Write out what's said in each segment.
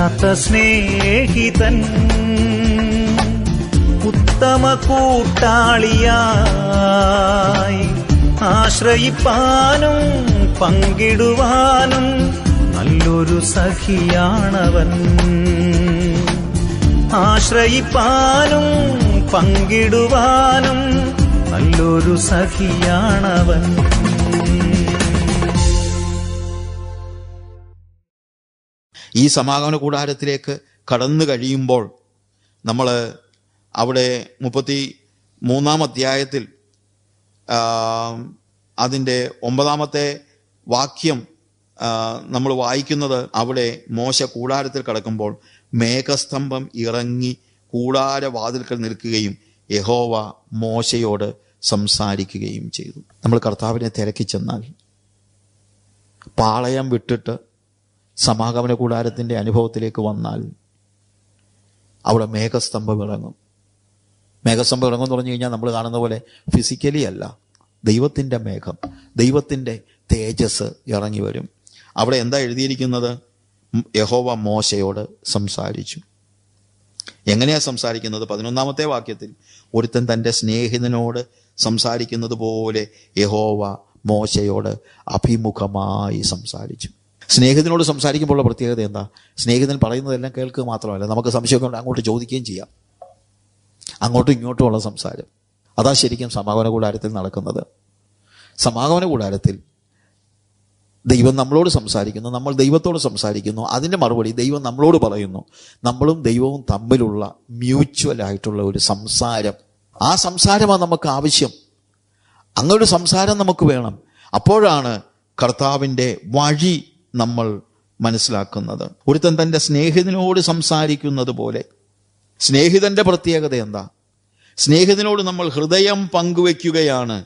യഥാർത്ഥ സ്നേഹിതൻ ഉത്തമ കൂട്ടാളിയായി ആശ്രയിപ്പാനും പങ്കിടുവാനും നല്ലൊരു സഖിയാണവൻ. ആശ്രയിപ്പാനും പങ്കിടുവാനും നല്ലൊരു സഖിയാണവൻ. ഈ സമാഗമന കൂടാരത്തിലേക്ക് കടന്നു കഴിയുമ്പോൾ നമ്മൾ അവിടെ 33-ാം അധ്യായത്തിൽ അതിൻ്റെ 9-ാമത്തെ വാക്യം നമ്മൾ വായിക്കുന്നത്, അവിടെ മോശ കൂടാരത്തിൽ കടക്കുമ്പോൾ മേഘസ്തംഭം ഇറങ്ങി കൂടാരവാതിൽക്കൽ നിൽക്കുകയും യഹോവ മോശയോട് സംസാരിക്കുകയും ചെയ്തു. നമ്മൾ കർത്താവിനെ തിരക്കി ചെന്നാൽ, പാളയം വിട്ടിട്ട് സമാഗമന കൂടാരത്തിൻ്റെ അനുഭവത്തിലേക്ക് വന്നാൽ അവിടെ മേഘസ്തംഭം ഇറങ്ങും. മേഘസ്തംഭം ഇറങ്ങും എന്ന് പറഞ്ഞു കഴിഞ്ഞാൽ നമ്മൾ കാണുന്ന പോലെ ഫിസിക്കലി അല്ല, ദൈവത്തിൻ്റെ മേഘം, ദൈവത്തിൻ്റെ തേജസ് ഇറങ്ങി വരും. അവിടെ എന്താ എഴുതിയിരിക്കുന്നത്? യഹോവ മോശയോട് സംസാരിച്ചു. എങ്ങനെയാ സംസാരിക്കുന്നത്? 11-ാമത്തെ വാക്യത്തിൽ, ഒരുത്തൻ തൻ്റെ സ്നേഹിതനോട് സംസാരിക്കുന്നത് പോലെ യഹോവ മോശയോട് അഭിമുഖമായി സംസാരിച്ചു. സ്നേഹിതനോട് സംസാരിക്കുമ്പോഴുള്ള പ്രത്യേകത എന്താ? സ്നേഹിതൻ പറയുന്നതെല്ലാം കേൾക്കുക മാത്രമല്ല, നമുക്ക് സംശയമൊക്കെ ഉണ്ട്, അങ്ങോട്ട് ചോദിക്കുകയും ചെയ്യാം. അങ്ങോട്ടും ഇങ്ങോട്ടുമുള്ള സംസാരം, അതാ ശരിക്കും സമാഗമന കൂടാരത്തിൽ നടക്കുന്നത്. സമാഗമന കൂടാരത്തിൽ ദൈവം നമ്മളോട് സംസാരിക്കുന്നു, നമ്മൾ ദൈവത്തോട് സംസാരിക്കുന്നു, അതിൻ്റെ മറുപടി ദൈവം നമ്മളോട് പറയുന്നു. നമ്മളും ദൈവവും തമ്മിലുള്ള മ്യൂച്വൽ ആയിട്ടുള്ള ഒരു സംസാരം. ആ സംസാരമാണ് നമുക്ക് ആവശ്യം. അങ്ങനൊരു സംസാരം നമുക്ക് വേണം. അപ്പോഴാണ് കർത്താവിൻ്റെ വഴി നമ്മൾ മനസ്സിലാക്കുന്നത്. ഒരുത്തൻ തൻ്റെ സ്നേഹിതനോട് സംസാരിക്കുന്നത് പോലെ. സ്നേഹിതൻ്റെ പ്രത്യേകത എന്താ? സ്നേഹിതനോട് നമ്മൾ ഹൃദയം പങ്കുവയ്ക്കുകയാണ്.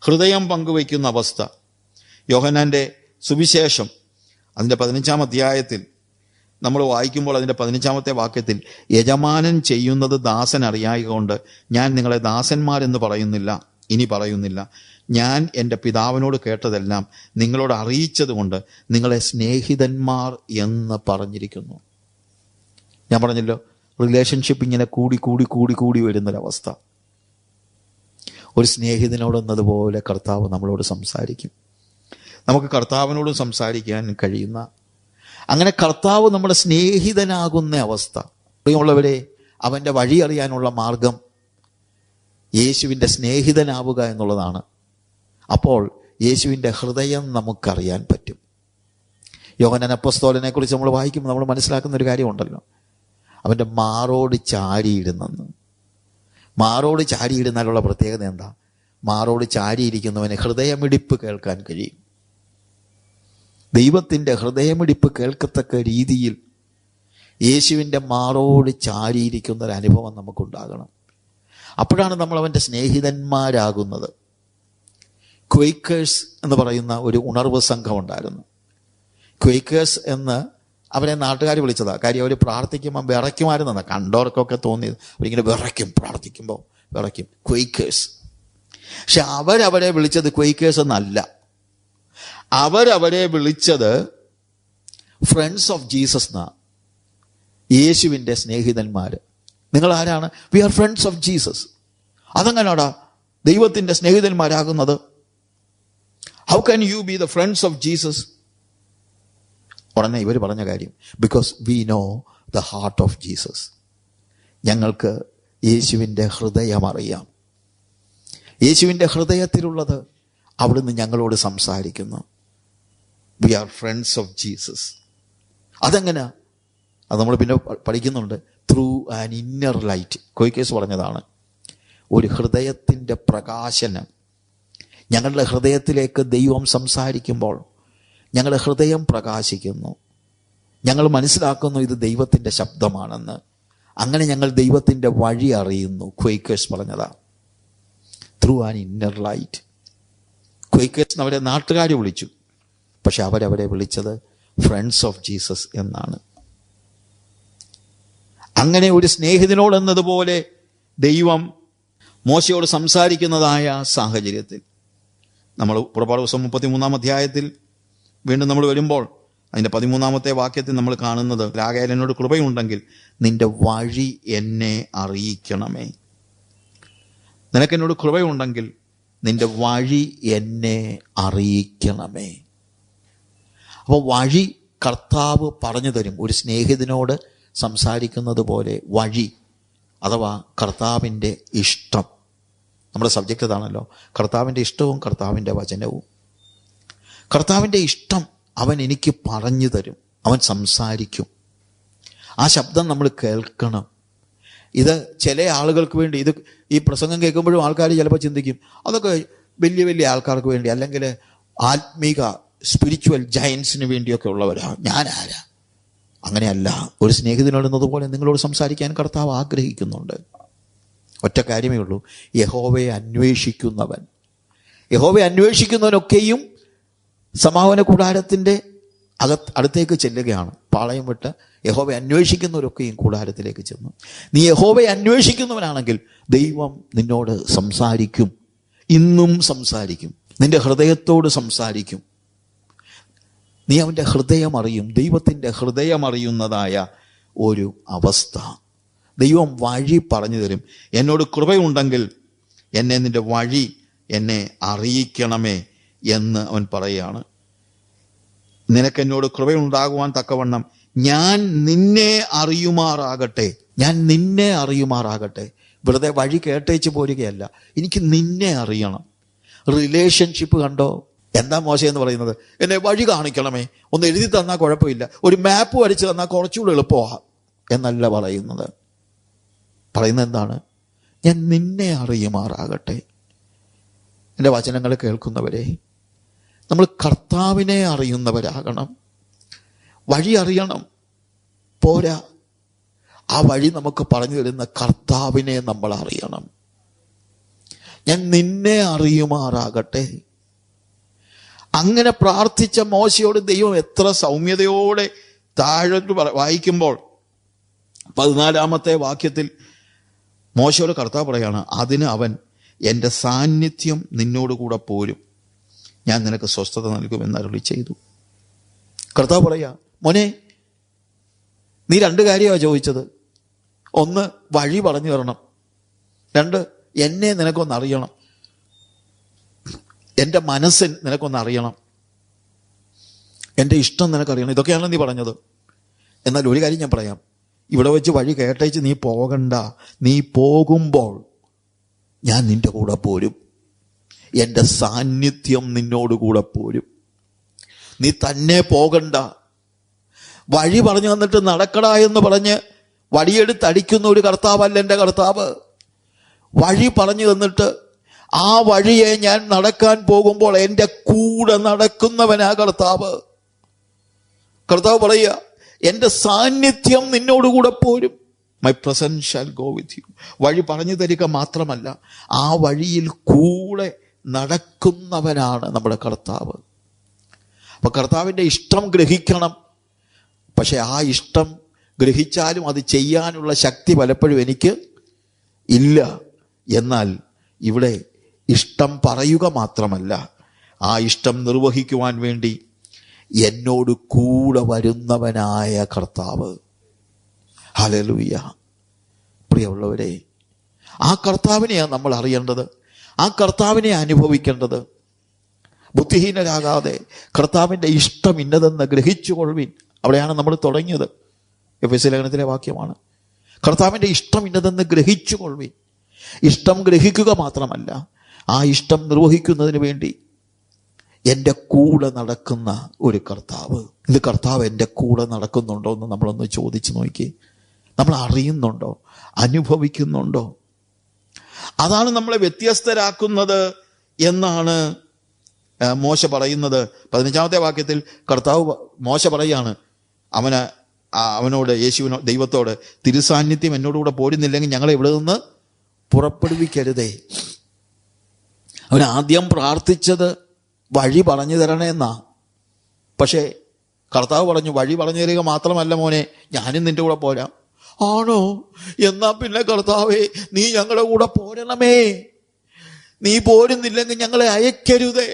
ഹൃദയം പങ്കുവയ്ക്കുന്ന അവസ്ഥ. യോഹന്നാൻ്റെ സുവിശേഷം അതിൻ്റെ 15-ാം അധ്യായത്തിൽ നമ്മൾ വായിക്കുമ്പോൾ അതിൻ്റെ 15-ാമത്തെ വാക്യത്തിൽ, യജമാനൻ ചെയ്യുന്നത് ദാസൻ അറിയായതുകൊണ്ട് ഞാൻ നിങ്ങളെ ദാസന്മാരെന്ന് പറയുന്നില്ല, ഇനി പറയുന്നില്ല. ഞാൻ എൻ്റെ പിതാവിനോട് കേട്ടതെല്ലാം നിങ്ങളോട് അറിയിച്ചത് കൊണ്ട് നിങ്ങളെ സ്നേഹിതന്മാർ എന്ന് പറഞ്ഞിരിക്കുന്നു. ഞാൻ പറഞ്ഞല്ലോ, റിലേഷൻഷിപ്പ് ഇങ്ങനെ കൂടി കൂടി കൂടി കൂടി വരുന്നൊരവസ്ഥ. ഒരു സ്നേഹിതനോടെന്നതുപോലെ കർത്താവ് നമ്മളോട് സംസാരിക്കും. നമുക്ക് കർത്താവിനോട് സംസാരിക്കാൻ കഴിയുന്ന, അങ്ങനെ കർത്താവ് നമ്മുടെ സ്നേഹിതനാകുന്ന അവസ്ഥ. പ്രിയമുള്ളവരെ, അവൻ്റെ വഴി അറിയാനുള്ള മാർഗം യേശുവിൻ്റെ സ്നേഹിതനാവുക എന്നുള്ളതാണ്. അപ്പോൾ യേശുവിൻ്റെ ഹൃദയം നമുക്കറിയാൻ പറ്റും. യോഹന്നാൻ അപ്പോസ്തലനെ കുറിച്ച് നമ്മൾ വായിക്കുമ്പോൾ നമ്മൾ മനസ്സിലാക്കുന്ന ഒരു കാര്യമുണ്ടല്ലോ, അവൻ്റെ മാറോട് ചാരിയിടുന്നെന്ന്. മാറോട് ചാരിയിടുന്നാലുള്ള പ്രത്യേകത എന്താ? മാറോട് ചാരിയിരിക്കുന്നവന് ഹൃദയമിടിപ്പ് കേൾക്കാൻ കഴിയും. ദൈവത്തിൻ്റെ ഹൃദയമിടിപ്പ് കേൾക്കത്തക്ക രീതിയിൽ യേശുവിൻ്റെ മാറോട് ചാരിയിരിക്കുന്ന ഒരു അനുഭവം നമുക്കുണ്ടാകണം. അപ്പോഴാണ് നമ്മൾ അവൻ്റെ സ്നേഹിതന്മാരാകുന്നത്. ക്വൈക്കേഴ്സ് എന്ന് പറയുന്ന ഒരു ഉണർവ് സംഘം ഉണ്ടായിരുന്നു. ക്വൈക്കേഴ്സ് എന്ന് അവരെ നാട്ടുകാർ വിളിച്ചതാ. കാര്യം അവർ പ്രാർത്ഥിക്കുമ്പോൾ വിറയ്ക്കുമായിരുന്നെന്നാണ് കണ്ടവർക്കൊക്കെ തോന്നിയത്. അവരിങ്ങനെ വിറയ്ക്കും, പ്രാർത്ഥിക്കുമ്പോൾ വിറയ്ക്കും. ക്വൈക്കേഴ്സ്. പക്ഷെ അവരവരെ വിളിച്ചത് ക്വൈക്കേഴ്സ് എന്നല്ല. അവരവരെ വിളിച്ചത് ഫ്രണ്ട്സ് ഓഫ് ജീസസ് എന്നാ. യേശുവിൻ്റെ സ്നേഹിതന്മാർ. നിങ്ങൾ ആരാണ്? We are friends of Jesus. അതെങ്ങനാടാ ദൈവത്തിൻ്റെ സ്നേഹിതന്മാരാകുന്നത്? How can you be the friends of Jesus? ഉടനെ ഇവർ പറഞ്ഞ കാര്യം, because we know the heart of Jesus. ഞങ്ങൾക്ക് യേശുവിൻ്റെ ഹൃദയം അറിയാം. യേശുവിൻ്റെ ഹൃദയത്തിലുള്ളത് അവിടുന്ന് ഞങ്ങളോട് സംസാരിക്കുന്നു. We are friends of Jesus. അതെങ്ങനെ? അത് നമ്മൾ പിന്നെ പഠിക്കുന്നുണ്ട്. Through an inner light. കൊയ്ക്കേസ് പറഞ്ഞതാണ്, ഒരു ഹൃദയത്തിൻ്റെ പ്രകാശനം. ഞങ്ങളുടെ ഹൃദയത്തിലേക്ക് ദൈവം സംസാരിക്കുമ്പോൾ ഞങ്ങളുടെ ഹൃദയം പ്രകാശിക്കുന്നു. ഞങ്ങൾ മനസ്സിലാക്കുന്നു ഇത് ദൈവത്തിൻ്റെ ശബ്ദമാണെന്ന്. അങ്ങനെ ഞങ്ങൾ ദൈവത്തിൻ്റെ വഴി അറിയുന്നു. ക്വൈക്കേഴ്സ് പറഞ്ഞതാ, ത്രൂ ആൻ ഇന്നർ ലൈറ്റ്. ക്വൈക്കേഴ്സ് അവരെ നാട്ടുകാർ വിളിച്ചു, പക്ഷെ അവരവരെ വിളിച്ചത് ഫ്രണ്ട്സ് ഓഫ് ജീസസ് എന്നാണ്. അങ്ങനെ ഒരു സ്നേഹിതനോട് എന്നതുപോലെ ദൈവം മോശയോട് സംസാരിക്കുന്നതായ സാഹചര്യത്തിൽ നമ്മൾ പുറപ്പാട് ദിവസം 33-ാം അധ്യായത്തിൽ വീണ്ടും നമ്മൾ വരുമ്പോൾ അതിൻ്റെ 13-ാമത്തെ വാക്യത്തിൽ നമ്മൾ കാണുന്നത്, ആകയാൽ എന്നോട് കൃപയുണ്ടെങ്കിൽ നിന്റെ വഴി എന്നെ അറിയിക്കണമേ. നിനക്കെന്നോട് കൃപയുണ്ടെങ്കിൽ നിന്റെ വഴി എന്നെ അറിയിക്കണമേ. അപ്പോൾ വഴി കർത്താവ് പറഞ്ഞു തരും. ഒരു സ്നേഹിതനോട് സംസാരിക്കുന്നത് പോലെ വഴി അഥവാ കർത്താവിൻ്റെ ഇഷ്ടം. നമ്മുടെ സബ്ജക്റ്റ് അതാണല്ലോ, കർത്താവിൻ്റെ ഇഷ്ടവും കർത്താവിൻ്റെ വചനവും. കർത്താവിൻ്റെ ഇഷ്ടം അവൻ എനിക്ക് പറഞ്ഞു തരും, അവൻ സംസാരിക്കും. ആ ശബ്ദം നമ്മൾ കേൾക്കണം. ഇത് ചില ആളുകൾക്ക് വേണ്ടി, ഇത് ഈ പ്രസംഗം കേൾക്കുമ്പോഴും ആൾക്കാർ ചിലപ്പോൾ ചിന്തിക്കും അതൊക്കെ വലിയ വലിയ ആൾക്കാർക്ക് വേണ്ടി, അല്ലെങ്കിൽ ആത്മീക സ്പിരിച്വൽ ജയൻസിന് വേണ്ടിയൊക്കെ ഉള്ളവരാ, ഞാൻ ആരാ? അങ്ങനെയല്ല. ഒരു സ്നേഹിതനോടുന്നതുപോലെ നിങ്ങളോട് സംസാരിക്കാൻ കർത്താവ് ആഗ്രഹിക്കുന്നുണ്ട്. ഒറ്റ കാര്യമേ ഉള്ളൂ, യഹോവയെ അന്വേഷിക്കുന്നവൻ. യഹോവയെ അന്വേഷിക്കുന്നവനൊക്കെയും സമാഗമന കൂടാരത്തിൻ്റെ അടുത്തേക്ക് ചെല്ലുകയാണ്. പാളയം വിട്ട് യഹോവയെ അന്വേഷിക്കുന്നവരൊക്കെയും കൂടാരത്തിലേക്ക് ചെന്നു. നീ യഹോവയെ അന്വേഷിക്കുന്നവനാണെങ്കിൽ ദൈവം നിന്നോട് സംസാരിക്കും, ഇന്നും സംസാരിക്കും, നിന്റെ ഹൃദയത്തോട് സംസാരിക്കും. നീ അവൻ്റെ ഹൃദയം അറിയും, ദൈവത്തിൻ്റെ ഹൃദയം അറിയുന്നതായ ഒരു അവസ്ഥ. ദൈവം വഴി പറഞ്ഞു തരും. എന്നോട് കൃപയുണ്ടെങ്കിൽ എന്നെ നിന്റെ വഴി എന്നെ അറിയിക്കണമേ എന്ന് അവൻ പറയുകയാണ്. നിനക്കെന്നോട് കൃപയുണ്ടാകുവാൻ തക്കവണ്ണം ഞാൻ നിന്നെ അറിയുമാറാകട്ടെ. ഞാൻ നിന്നെ അറിയുമാറാകട്ടെ. വെറുതെ വഴി കേട്ടേച്ച് പോരുകയല്ല, എനിക്ക് നിന്നെ അറിയണം. റിലേഷൻഷിപ്പ് കണ്ടോ? എന്താ മോശം എന്ന് പറയുന്നത്? എന്നെ വഴി കാണിക്കണമേ, ഒന്ന് എഴുതി തന്നാൽ കുഴപ്പമില്ല, ഒരു മാപ്പ് വരച്ച് തന്നാൽ കുറച്ചുകൂടെ എളുപ്പമാണ് എന്നല്ല പറയുന്നത്. പറയുന്നത് എന്താണ്? ഞാൻ നിന്നെ അറിയുമാറാകട്ടെ. എൻ്റെ വചനങ്ങൾ കേൾക്കുന്നവരെ, നമ്മൾ കർത്താവിനെ അറിയുന്നവരാകണം. വഴി അറിയണം പോരാ, ആ വഴി നമുക്ക് പറഞ്ഞു തരുന്ന കർത്താവിനെ നമ്മൾ അറിയണം. ഞാൻ നിന്നെ അറിയുമാറാകട്ടെ. അങ്ങനെ പ്രാർത്ഥിച്ച മോശയോട് ദൈവം എത്ര സൗമ്യതയോടെ താഴോട്ട് വായിക്കുമ്പോൾ 14-ാമത്തെ വാക്യത്തിൽ മോശയോട് കർത്താവ് പറയാണ്, അതിന് അവൻ എൻ്റെ സാന്നിധ്യം നിന്നോട് കൂടെ പോരും, ഞാൻ നിനക്ക് സ്വസ്ഥത നൽകുമെന്ന് അരുളി ചെയ്തു. കർത്താവ് പറയാ, മോനെ നീ 2 കാര്യമാണ് ചോദിച്ചത്. 1, വഴി പറഞ്ഞു തരണം. 2, എന്നെ നിനക്കൊന്ന് അറിയണം, എൻ്റെ മനസ്സ് നിനക്കൊന്ന് അറിയണം, എൻ്റെ ഇഷ്ടം നിനക്കറിയണം. ഇതൊക്കെയാണ് നീ പറഞ്ഞത്. എന്നാൽ ഒരു കാര്യം ഞാൻ പറയാം, ഇവിടെ വെച്ച് വഴി കേട്ടേച്ച് നീ പോകണ്ട. നീ പോകുമ്പോൾ ഞാൻ നിന്റെ കൂടെ പോരും, എൻ്റെ സാന്നിധ്യം നിന്നോട് കൂടെ പോരും. നീ തന്നെ പോകണ്ട. വഴി പറഞ്ഞു തന്നിട്ട് നടക്കടാ എന്ന് പറഞ്ഞ് വടിയെടുത്ത് അടിക്കുന്ന ഒരു കർത്താവല്ല എൻ്റെ കർത്താവ്. വഴി പറഞ്ഞു തന്നിട്ട് ആ വഴിയെ ഞാൻ നടക്കാൻ പോകുമ്പോൾ എൻ്റെ കൂടെ നടക്കുന്നവനാ കർത്താവ്. കർത്താവ് പറയുക, എൻ്റെ സാന്നിധ്യം നിന്നോടുകൂടെ പോരും. My presence shall go with you. വഴി പറഞ്ഞു തരിക മാത്രമല്ല, ആ വഴിയിൽ കൂടെ നടക്കുന്നവനാണ് നമ്മുടെ കർത്താവ്. അപ്പൊ കർത്താവിൻ്റെ ഇഷ്ടം ഗ്രഹിക്കണം. പക്ഷെ ആ ഇഷ്ടം ഗ്രഹിച്ചാലും അത് ചെയ്യാനുള്ള ശക്തി പലപ്പോഴും എനിക്ക് ഇല്ല. എന്നാൽ ഇവിടെ ഇഷ്ടം പറയുക മാത്രമല്ല, ആ ഇഷ്ടം നിർവഹിക്കുവാൻ വേണ്ടി എന്നോട് കൂടെ വരുന്നവനായ കർത്താവ്. ഹല്ലേലൂയ. പ്രിയമുള്ളവരെ, ആ കർത്താവിനെയാണ് നമ്മൾ അറിയേണ്ടത്, ആ കർത്താവിനെ അനുഭവിക്കേണ്ടത്. ബുദ്ധിഹീനരാകാതെ കർത്താവിൻ്റെ ഇഷ്ടം ഇന്നതെന്ന് ഗ്രഹിച്ചുകൊള്ളുവിൻ. അവിടെയാണ് നമ്മൾ തുടങ്ങിയത്. എഫെസ്യ ലേഖനത്തിലെ വാക്യമാണ്. കർത്താവിൻ്റെ ഇഷ്ടം ഇന്നതെന്ന് ഗ്രഹിച്ചുകൊള്ളുവിൻ. ഇഷ്ടം ഗ്രഹിക്കുക മാത്രമല്ല, ആ ഇഷ്ടം നിർവഹിക്കുന്നതിന് വേണ്ടി എൻ്റെ കൂടെ നടക്കുന്ന ഒരു കർത്താവ്. ഇത് കർത്താവ് എൻ്റെ കൂടെ നടക്കുന്നുണ്ടോ എന്ന് നമ്മളൊന്ന് ചോദിച്ചു നോക്കി. നമ്മൾ അറിയുന്നുണ്ടോ? അനുഭവിക്കുന്നുണ്ടോ? അതാണ് നമ്മളെ വ്യത്യസ്തരാക്കുന്നത് എന്നാണ് മോശ പറയുന്നത്. 15-ാമത്തെ വാക്യത്തിൽ കർത്താവ് മോശ പറയാണ്, അവനോട് ദൈവത്തോട്, തിരുസാന്നിധ്യം എന്നോടുകൂടെ പോരുന്നില്ലെങ്കിൽ ഞങ്ങളെ ഇവിടെ നിന്ന് പുറപ്പെടുവിക്കരുതേ. അവൻ ആദ്യം പ്രാർത്ഥിച്ചത് വഴി പറഞ്ഞു തരണേ എന്നാ. പക്ഷേ കർത്താവ് പറഞ്ഞു, വഴി പറഞ്ഞു തരിക മാത്രമല്ല മോനെ, ഞാനും നിന്റെ കൂടെ പോരാം. ആണോ? എന്നാ പിന്നെ കർത്താവേ, നീ ഞങ്ങളുടെ കൂടെ പോരണമേ. നീ പോരുന്നില്ലെങ്കിൽ ഞങ്ങളെ അയക്കരുതേ.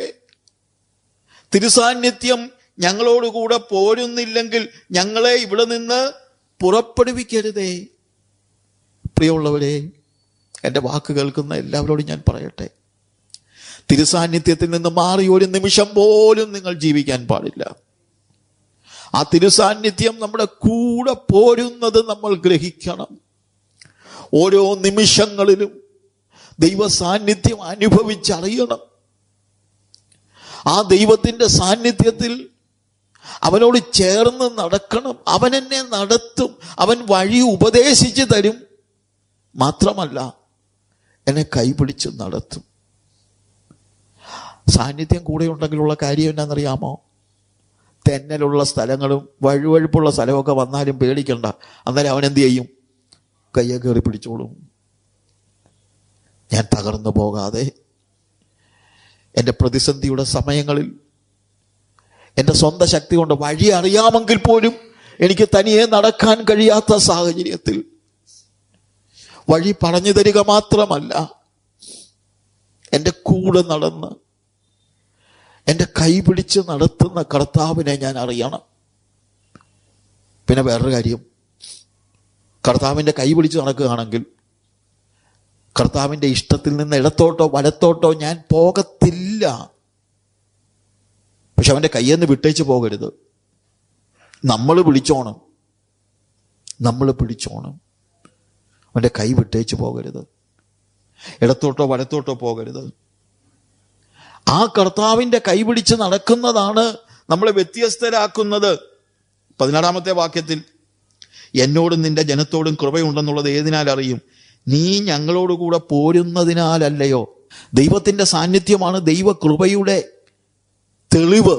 തിരുസാന്നിധ്യം ഞങ്ങളോടുകൂടെ പോരുന്നില്ലെങ്കിൽ ഞങ്ങളെ ഇവിടെ നിന്ന് പുറപ്പെടുവിക്കരുതേ. പ്രിയമുള്ളവരെ, എൻ്റെ വാക്ക് കേൾക്കുന്ന എല്ലാവരോടും ഞാൻ പറയട്ടെ, തിരുസാന്നിധ്യത്തിൽ നിന്ന് മാറി ഒരു നിമിഷം പോലും നിങ്ങൾ ജീവിക്കാൻ പാടില്ല. ആ തിരുസാന്നിധ്യം നമ്മുടെ കൂടെ പോരുന്നത് നമ്മൾ ഗ്രഹിക്കണം. ഓരോ നിമിഷങ്ങളിലും ദൈവ സാന്നിധ്യം അനുഭവിച്ചറിയണം. ആ ദൈവത്തിൻ്റെ സാന്നിധ്യത്തിൽ അവനോട് ചേർന്ന് നടക്കണം. അവൻ എന്നെ നടത്തും, അവൻ വഴി ഉപദേശിച്ചു തരും. മാത്രമല്ല, എന്നെ കൈപിടിച്ച് നടത്തും. സാന്നിധ്യം കൂടെ ഉണ്ടെങ്കിലുള്ള കാര്യം എന്നാണെന്നറിയാമോ? തെന്നലുള്ള സ്ഥലങ്ങളും വഴുവഴുപ്പുള്ള സ്ഥലമൊക്കെ വന്നാലും പേടിക്കണ്ട. അന്നേരം അവൻ എന്ത് ചെയ്യും? കയ്യെ കയറി പിടിച്ചോളും. ഞാൻ തകർന്നു പോകാതെ എൻ്റെ പ്രതിസന്ധിയുടെ സമയങ്ങളിൽ എൻ്റെ സ്വന്തം ശക്തി കൊണ്ട് വഴി അറിയാമെങ്കിൽ പോലും എനിക്ക് തനിയെ നടക്കാൻ കഴിയാത്ത സാഹചര്യത്തിൽ വഴി പറഞ്ഞു തരിക മാത്രമല്ല, എൻ്റെ കൂടെ നടന്ന് എൻ്റെ കൈ പിടിച്ച് നടത്തുന്ന കർത്താവിനെ ഞാൻ അറിയണം. പിന്നെ വേറൊരു കാര്യം, കർത്താവിൻ്റെ കൈ പിടിച്ച് നടക്കുകയാണെങ്കിൽ കർത്താവിൻ്റെ ഇഷ്ടത്തിൽ നിന്ന് ഇടത്തോട്ടോ വലത്തോട്ടോ ഞാൻ പോകത്തില്ല. പക്ഷെ അവൻ്റെ കയ്യിൽ നിന്ന് വിട്ടേച്ച് പോകരുത്. നമ്മൾ പിടിച്ചോണം. അവൻ്റെ കൈ വിട്ടേച്ച് പോകരുത്. ഇടത്തോട്ടോ വലത്തോട്ടോ പോകരുത്. ആ കർത്താവിൻ്റെ കൈ പിടിച്ച് നടക്കുന്നതാണ് നമ്മളെ വ്യത്യസ്തരാക്കുന്നത്. 16-ാമത്തെ വാക്യത്തിൽ, എന്നോടും നിന്റെ ജനത്തോടും കൃപയുണ്ടെന്നുള്ളത് ഏതിനാൽ അറിയും? നീ ഞങ്ങളോടുകൂടെ പോരുന്നതിനാലല്ലയോ. ദൈവത്തിൻ്റെ സാന്നിധ്യമാണ് ദൈവകൃപയുടെ തെളിവ്.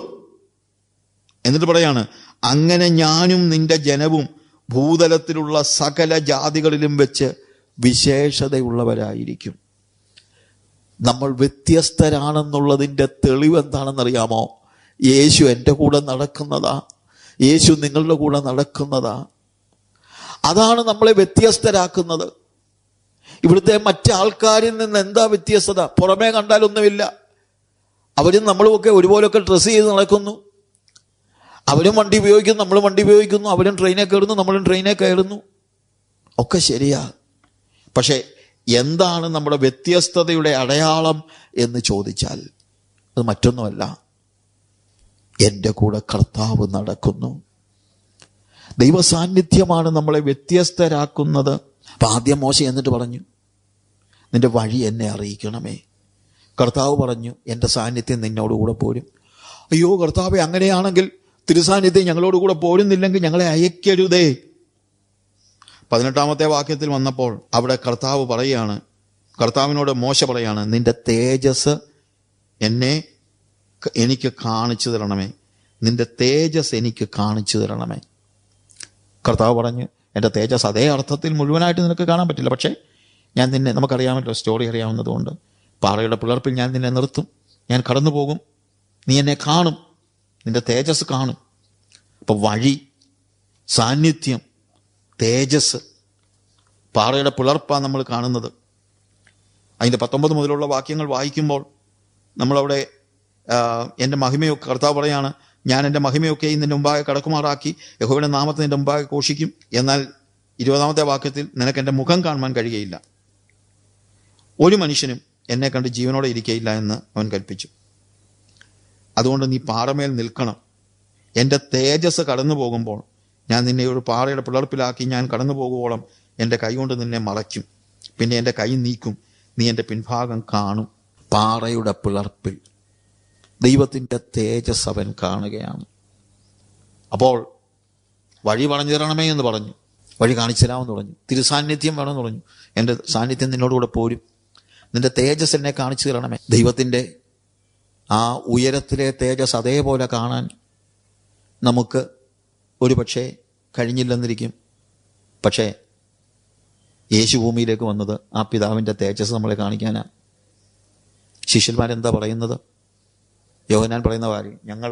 എന്നിട്ട് പറയാണ്, അങ്ങനെ ഞാനും നിന്റെ ജനവും ഭൂതലത്തിലുള്ള സകല ജാതികളിലും വെച്ച് വിശേഷതയുള്ളവരായിരിക്കും. നമ്മൾ വ്യത്യസ്തരാണെന്നുള്ളതിൻ്റെ തെളിവ് എന്താണെന്നറിയാമോ? യേശു എൻ്റെ കൂടെ നടക്കുന്നതാ, യേശു നിങ്ങളുടെ കൂടെ നടക്കുന്നതാ. അതാണ് നമ്മളെ വ്യത്യസ്തരാക്കുന്നത്. ഇവിടുത്തെ മറ്റാൾക്കാരിൽ നിന്ന് എന്താ വ്യത്യസ്തത? പുറമേ കണ്ടാലൊന്നുമില്ല. അവരും നമ്മളുമൊക്കെ ഒരുപോലൊക്കെ ഡ്രസ്സ് ചെയ്ത് നടക്കുന്നു. അവരും വണ്ടി ഉപയോഗിക്കുന്നു, നമ്മളും വണ്ടി ഉപയോഗിക്കുന്നു. അവരും ട്രെയിനിൽ കയറുന്നു, നമ്മളും ട്രെയിനിൽ കയറുന്നു. ഒക്കെ ശരിയാ. പക്ഷേ എന്താണ് നമ്മുടെ വ്യത്യസ്തതയുടെ അടയാളം എന്ന് ചോദിച്ചാൽ അത് മറ്റൊന്നുമല്ല, എൻ്റെ കൂടെ കർത്താവ് നടക്കുന്നു. ദൈവസാന്നിധ്യമാണ് നമ്മളെ വ്യത്യസ്തരാക്കുന്നത്. അപ്പം ആദ്യം മോശ എന്നിട്ട് പറഞ്ഞു, നിന്റെ വഴി എന്നെ അറിയിക്കണമേ. കർത്താവ് പറഞ്ഞു, എൻ്റെ സാന്നിധ്യം നിന്നോടുകൂടെ പോരും. അയ്യോ കർത്താവേ, അങ്ങനെയാണെങ്കിൽ തിരുസാന്നിധ്യം ഞങ്ങളോടുകൂടെ പോരുന്നില്ലെങ്കിൽ ഞങ്ങളെ അയക്കരുതേ. 18-ാമത്തെ വാക്യത്തിൽ വന്നപ്പോൾ അവിടെ കർത്താവ് പറയുകയാണ്, കർത്താവിനോട് മോശ പറയാണ്, നിന്റെ തേജസ് എനിക്ക് കാണിച്ചു തരണമേ. നിന്റെ തേജസ് എനിക്ക് കാണിച്ചു തരണമേ. കർത്താവ് പറഞ്ഞു, എൻ്റെ തേജസ് അതേ അർത്ഥത്തിൽ മുഴുവനായിട്ട് നിനക്ക് കാണാൻ പറ്റില്ല, പക്ഷേ ഞാൻ നിന്നെ, നമുക്കറിയാമല്ലോ, സ്റ്റോറി അറിയാവുന്നതുകൊണ്ട്, പാറയുടെ പിളർപ്പിൽ ഞാൻ നിന്നെ നിർത്തും. ഞാൻ കടന്നു പോകും, നീ എന്നെ കാണും, നിന്റെ തേജസ് കാണും. അപ്പം വഴി, സാന്നിധ്യം, തേജസ്, പാറയുടെ പിളർപ്പാണ് നമ്മൾ കാണുന്നത്. അതിൻ്റെ 19 മുതലുള്ള വാക്യങ്ങൾ വായിക്കുമ്പോൾ നമ്മളവിടെ എൻ്റെ മഹിമയൊക്കെ, കർത്താവ് പറയാണ്, ഞാൻ എൻ്റെ മഹിമയൊക്കെ നിൻ്റെ മുമ്പാകെ കടക്കുമാറാക്കി യഹോവയുടെ നാമത്തെ നിൻ്റെ മുമ്പാകെ ഘോഷിക്കും. എന്നാൽ 20-ാമത്തെ വാക്യത്തിൽ, നിനക്ക് എൻ്റെ മുഖം കാണുവാൻ കഴിയുകയില്ല, ഒരു മനുഷ്യനും എന്നെ കണ്ട് ജീവനോടെ ഇരിക്കയില്ല എന്ന് അവൻ കൽപ്പിച്ചു. അതുകൊണ്ട് നീ പാറമേൽ നിൽക്കണം. എൻ്റെ തേജസ് കടന്നു പോകുമ്പോൾ ഞാൻ നിന്നെ ഒരു പാറയുടെ പിളർപ്പിലാക്കി ഞാൻ കടന്നു പോകുവോളം എൻ്റെ കൈ കൊണ്ട് നിന്നെ മറയ്ക്കും. പിന്നെ എൻ്റെ കൈ നീക്കും, നീ എൻ്റെ പിൻഭാഗം കാണും. പാറയുടെ പിളർപ്പിൽ ദൈവത്തിൻ്റെ തേജസ് അവൻ കാണുകയാണ്. അപ്പോൾ വഴി പറഞ്ഞു തരണമേ എന്ന് പറഞ്ഞു, വഴി കാണിച്ചു തരാമെന്ന് പറഞ്ഞു. തിരുസാന്നിധ്യം വേണമെന്ന് പറഞ്ഞു. എൻ്റെ സാന്നിധ്യം നിന്നോടുകൂടെ പോരും, നിന്റെ തേജസ് എന്നെ കാണിച്ചു തരണമേ. ദൈവത്തിൻ്റെ ആ ഉയരത്തിലെ തേജസ് അതേപോലെ കാണാൻ നമുക്ക് ഒരു പക്ഷേ കഴിഞ്ഞില്ലെന്നിരിക്കും. പക്ഷേ യേശു ഭൂമിയിലേക്ക് വന്നത് ആ പിതാവിൻ്റെ തേജസ് നമ്മളെ കാണിക്കാനാണ്. ശിഷ്യന്മാരെന്താ പറയുന്നത്? യോഹന്നാൻ പറയുന്ന കാര്യം, ഞങ്ങൾ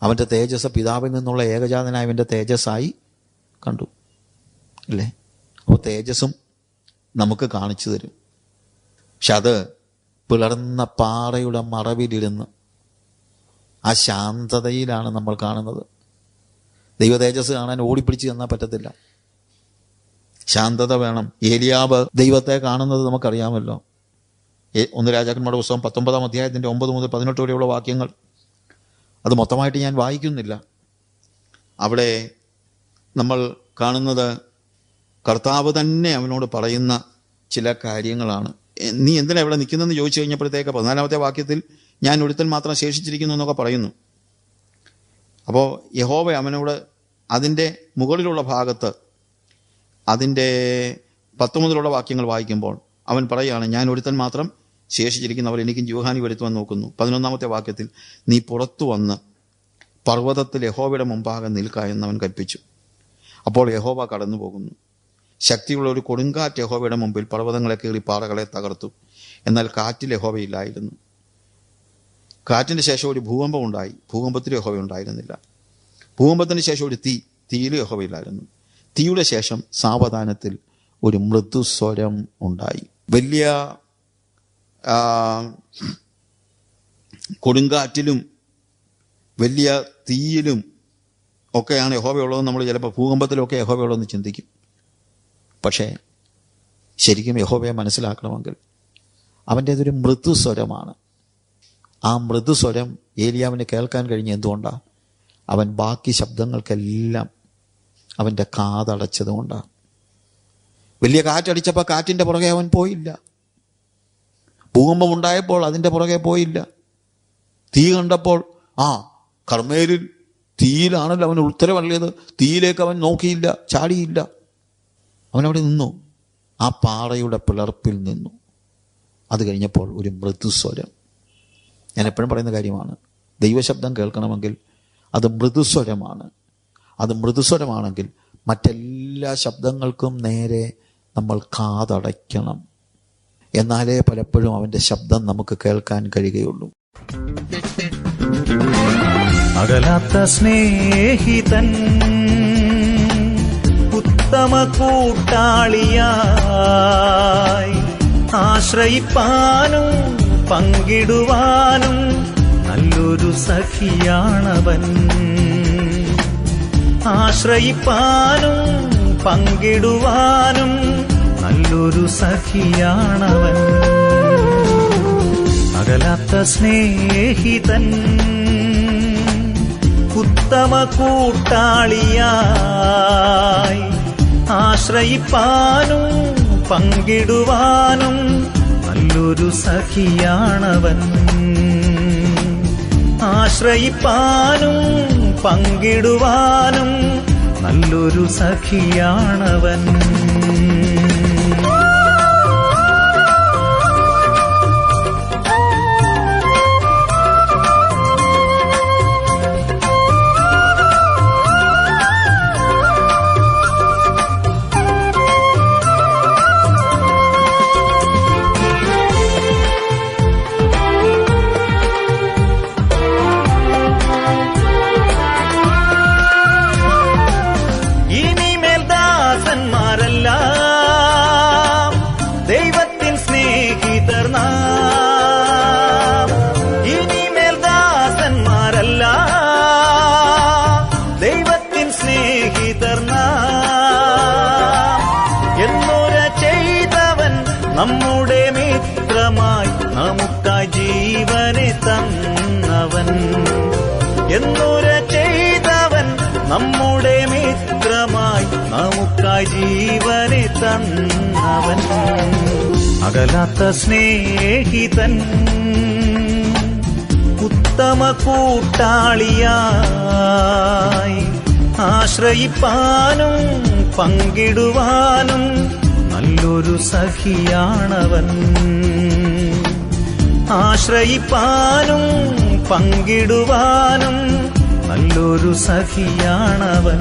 അവൻ്റെ തേജസ് പിതാവിൽ നിന്നുള്ള ഏകജാതനായ അവൻ്റെ തേജസ്സായി കണ്ടു, അല്ലേ? അപ്പോൾ തേജസ്സും നമുക്ക് കാണിച്ചു തരും. പക്ഷെ അത് പിളർന്ന പാറയുടെ മറവിലിരുന്ന് ആ ശാന്തതയിലാണ് നമ്മൾ കാണുന്നത്. ദൈവ തേജസ് കാണാൻ ഓടിപ്പിടിച്ച് ചെന്നാൽ പറ്റത്തില്ല, ശാന്തത വേണം. ഏലിയാവ് ദൈവത്തെ കാണുന്നത് നമുക്കറിയാമല്ലോ. 1 രാജാക്കന്മാരുടെ പുസ്തകം 19-ാം അധ്യായത്തിൻ്റെ 9 മുതൽ 18 വരെയുള്ള വാക്യങ്ങൾ, അത് മൊത്തമായിട്ട് ഞാൻ വായിക്കുന്നില്ല. അവിടെ നമ്മൾ കാണുന്നത് കർത്താവ് തന്നെ അവനോട് പറയുന്ന ചില കാര്യങ്ങളാണ്. നീ എന്തിനാ ഇവിടെ നിൽക്കുന്നതെന്ന് ചോദിച്ചു കഴിഞ്ഞപ്പോഴത്തേക്ക് 14-ാമത്തെ വാക്യത്തിൽ ഞാൻ ഒരുത്തൻ മാത്രം ശേഷിച്ചിരിക്കുന്നു എന്നൊക്കെ പറയുന്നു. അപ്പോൾ യഹോവ അവനോട് അതിൻ്റെ മുകളിലുള്ള ഭാഗത്ത് അതിൻ്റെ 10 മുതലുള്ള വാക്യങ്ങൾ വായിക്കുമ്പോൾ അവൻ പറയുകയാണ്, ഞാൻ ഒരുത്തൻ മാത്രം ശേഷിച്ചിരിക്കുന്നവർ എനിക്കും ജീവഹാനി വരുത്തുവാൻ നോക്കുന്നു. 11-ാമത്തെ വാക്യത്തിൽ നീ പുറത്തു വന്ന് പർവ്വതത്തിൽ യഹോവയുടെ മുമ്പാകെ നിൽക്ക എന്നവൻ കൽപ്പിച്ചു. അപ്പോൾ യഹോവ കടന്നു പോകുന്നു. ശക്തിയുള്ള ഒരു കൊടുങ്കാറ്റ് യഹോവയുടെ മുമ്പിൽ പർവ്വതങ്ങളെ കീറി പാറകളെ തകർത്തു. എന്നാൽ കാറ്റിൽ യഹോവയില്ലായിരുന്നു. കാറ്റിൻ്റെ ശേഷം ഒരു ഭൂകമ്പം ഉണ്ടായി. ഭൂകമ്പത്തിൽ യഹോവ ഉണ്ടായിരുന്നില്ല. ഭൂകമ്പത്തിന് ശേഷം ഒരു തീയിലും യഹോവയില്ലായിരുന്നു. തീയുടെ ശേഷം സാവധാനത്തിൽ ഒരു മൃദുസ്വരം ഉണ്ടായി. വലിയ കൊടുങ്കാറ്റിലും വലിയ തീയിലും ഒക്കെയാണ് യഹോവയുള്ളതെന്ന് നമ്മൾ ചിലപ്പോൾ ഭൂകമ്പത്തിലൊക്കെ യഹോവയുള്ളതെന്ന് ചിന്തിക്കും. പക്ഷേ ശരിക്കും യഹോവയെ മനസ്സിലാക്കണമെങ്കിൽ അവൻ്റേതൊരു മൃദുസ്വരമാണ്. ആ മൃദുസ്വരം ഏലിയാവിന് കേൾക്കാൻ കഴിഞ്ഞ എന്തുകൊണ്ടാണ്? അവൻ ബാക്കി ശബ്ദങ്ങൾക്കെല്ലാം അവൻ്റെ കാതടച്ചതുകൊണ്ടാണ്. വലിയ കാറ്റടിച്ചപ്പോൾ കാറ്റിൻ്റെ പുറകെ അവൻ പോയില്ല. ഭൂകമ്പം ഉണ്ടായപ്പോൾ അതിൻ്റെ പുറകെ പോയില്ല. തീ കണ്ടപ്പോൾ കർമ്മേലിൽ തീയിലാണല്ലോ അവൻ ഉത്തരവള്ളിയത്, തീയിലേക്ക് അവൻ നോക്കിയില്ല, ചാടിയില്ല. അവനവിടെ നിന്നു, ആ പാറയുടെ പിളർപ്പിൽ നിന്നു. അത് കഴിഞ്ഞപ്പോൾ ഒരു മൃദുസ്വരം. ഞാൻ എപ്പോഴും പറയുന്ന കാര്യമാണ്, ദൈവശബ്ദം കേൾക്കണമെങ്കിൽ അത് മൃദുസ്വരമാണ്. അത് മൃദുസ്വരമാണെങ്കിൽ മറ്റെല്ലാ ശബ്ദങ്ങൾക്കും നേരെ നമ്മൾ കാതടയ്ക്കണം. എന്നാലേ പലപ്പോഴും അവൻ്റെ ശബ്ദം നമുക്ക് കേൾക്കാൻ കഴിയുകയുള്ളൂ. അകലാത്ത സ്നേഹിതൻ ഉത്തമ കൂട്ടാളിയായി ആശ്രയിപ്പാനും പങ്കിടുവാനും നല്ലൊരു സഖിയാണവൻ. ആശ്രയിപ്പാനും പങ്കിടുവാനും നല്ലൊരു സഖിയാണവൻ. അകലാത്ത സ്നേഹിതൻ ഉത്തമ കൂട്ടാളിയായി ആശ്രയിപ്പാനും പങ്കിടുവാനും നല്ലൊരു സഖിയാണവൻ. ആശ്രയിപ്പാനും പങ്കിടുവാനും നല്ലൊരു സഖിയാണവൻ. ദൈവത്തിൻ സ്നേഹിതർ നാം. ഇനിമേൽ ദാസന്മാരല്ല, ദൈവത്തിൻ സ്നേഹിതർ നാം. എന്നുര ചെയ്തവൻ നമ്മുടെ മിത്രമായി നമുക്കായി ജീവനെ തന്നവൻ. എന്നുര ചെയ്തവൻ നമ്മുടെ മിത്രമായി നമുക്കായി ജീവനെ തന്നവൻ. അകലാത്ത സ്നേഹിതൻ ഉത്തമ കൂട്ടാളിയായി ആശ്രയിപ്പാനും പങ്കിടുവാനും നല്ലൊരു സഖിയാണവൻ. ആശ്രയിപ്പാനും പങ്കിടുവാനും നല്ലൊരു സഖിയാണവൻ.